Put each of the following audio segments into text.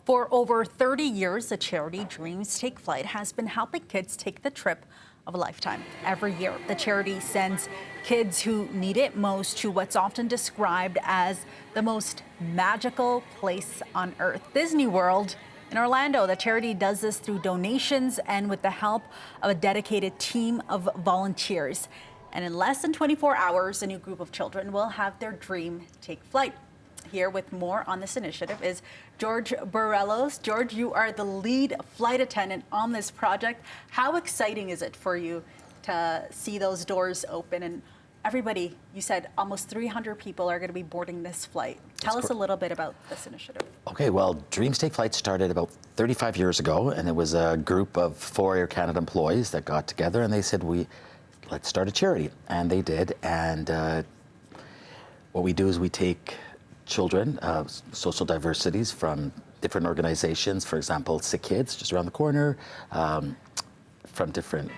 For over 30 years, the charity Dreams Take Flight has been helping kids take the trip of a lifetime. Every year, the charity sends kids who need it most to what's often described as the most magical place on earth, Disney World. In Orlando, the charity does this through donations and with the help of a dedicated team of volunteers. And in less than 24 hours, a new group of children will have their dream take flight. Here with more on this initiative is George Borellos. George, you are the lead flight attendant on this project. How exciting is it for you to see those doors open? And everybody, you said almost 300 people are going to be boarding this flight. Tell us a little bit about this initiative. Okay, well, Dreams Take Flight started about 35 years ago, and it was a group of 4 Air Canada employees that got together and they said, let's start a charity. And they did. And what we do is we take children, social diversities from different organizations, for example, Sick Kids, just around the corner, from different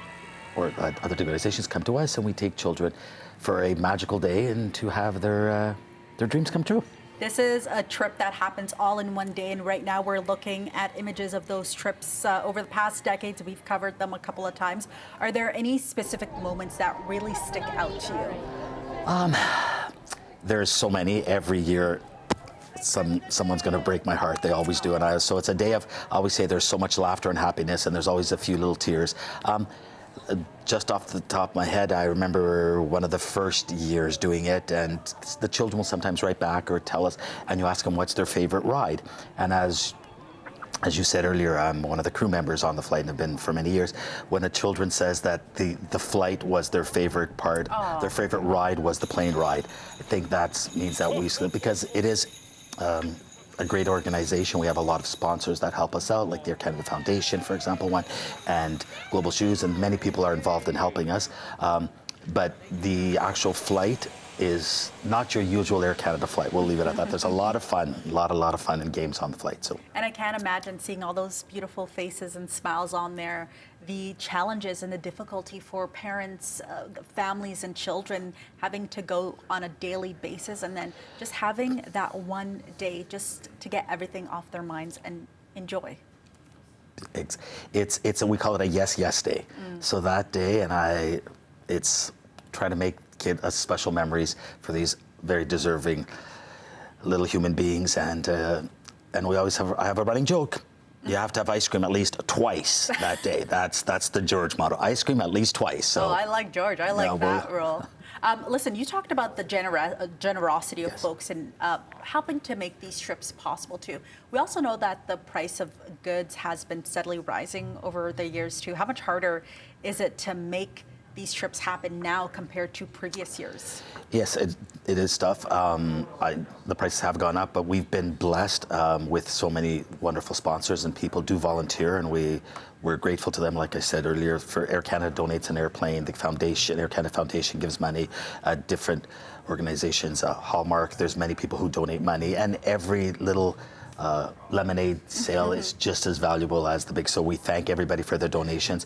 other organizations come to us, and we take children for a magical day and to have their dreams come true. This is a trip that happens all in one day, and right now we're looking at images of those trips over the past decades. We've covered them a couple of times. Are there any specific moments that really stick out to you? There's so many. Every year, someone's going to break my heart. They always do. And so it's a day of, I always say there's so much laughter and happiness, and there's always a few little tears. Just off the top of my head, I remember one of the first years doing it, and the children will sometimes write back or tell us, and you ask them what's their favorite ride. And as you said earlier, I'm one of the crew members on the flight and have been for many years. When the children says that the flight was their favorite part, their favorite ride was the plane ride, I think that means that because it is a great organization. We have a lot of sponsors that help us out, like the Air Canada Foundation, for example, one, and Global Shoes, and many people are involved in helping us. But the actual flight is not your usual Air Canada flight. We'll leave it at that. There's a lot of fun, a lot of fun and games on the flight. So. And I can't imagine seeing all those beautiful faces and smiles on there, the challenges and the difficulty for parents, families and children having to go on a daily basis, and then just having that one day just to get everything off their minds and enjoy. It's we call it a yes day. So that day, and it's trying to make special memories for these very deserving little human beings, and we always I have a running joke. You have to have ice cream at least twice that day. That's the George motto. Ice cream at least twice. So. Oh, I like George. I like that rule. Listen, you talked about the generosity of folks and helping to make these trips possible too. We also know that the price of goods has been steadily rising over the years too. How much harder is it to make these trips happen now compared to previous years? Yes, it is tough. The prices have gone up, but we've been blessed with so many wonderful sponsors, and people do volunteer, and we're grateful to them. Like I said earlier, for Air Canada donates an airplane, the foundation, Air Canada Foundation gives money, different organizations, Hallmark, there's many people who donate money, and every little lemonade sale is just as valuable as the big, so we thank everybody for their donations.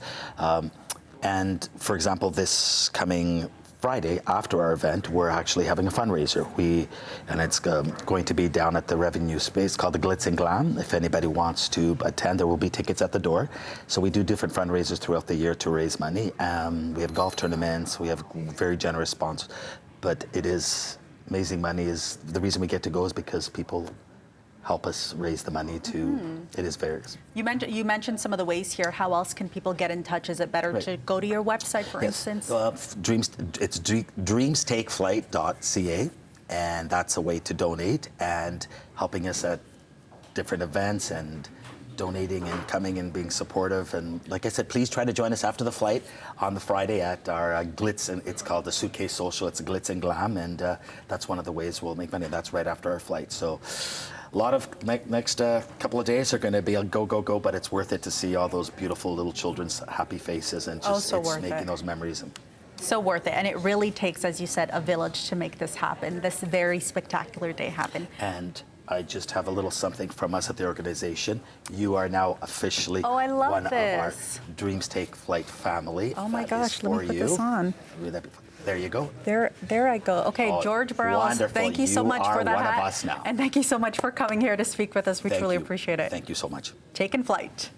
And for example, this coming Friday after our event, we're actually having a fundraiser. And it's going to be down at the revenue space called the Glitz and Glam. If anybody wants to attend, there will be tickets at the door. So we do different fundraisers throughout the year to raise money. We have golf tournaments. We have very generous sponsors. But it is amazing money. Is the reason we get to go is because people help us raise the money to, it is various. You mentioned some of the ways here. How else can people get in touch? Is it better to go to your website, for instance? It's dreamstakeflight.ca, and that's a way to donate, and helping us at different events and donating and coming and being supportive. And like I said, please try to join us after the flight on the Friday at our Glitz, and it's called the Suitcase Social. It's a Glitz and Glam, and that's one of the ways we'll make money. That's right after our flight. So a lot of next couple of days are going to be a go, but it's worth it to see all those beautiful little children's happy faces, and just making those memories. So worth it. And it really takes, as you said, a village to make this happen, this very spectacular day happen. And I just have a little something from us at the organization. You are now officially one of our Dreams Take Flight family. Oh my gosh, let me put this on. There you go. There I go. Okay, Oh, George Burrows, wonderful. thank you so You much for are that one of hat. us now. And thank you so much for coming here to speak with us. We Thank truly you. appreciate it. Thank you so much. Taking flight.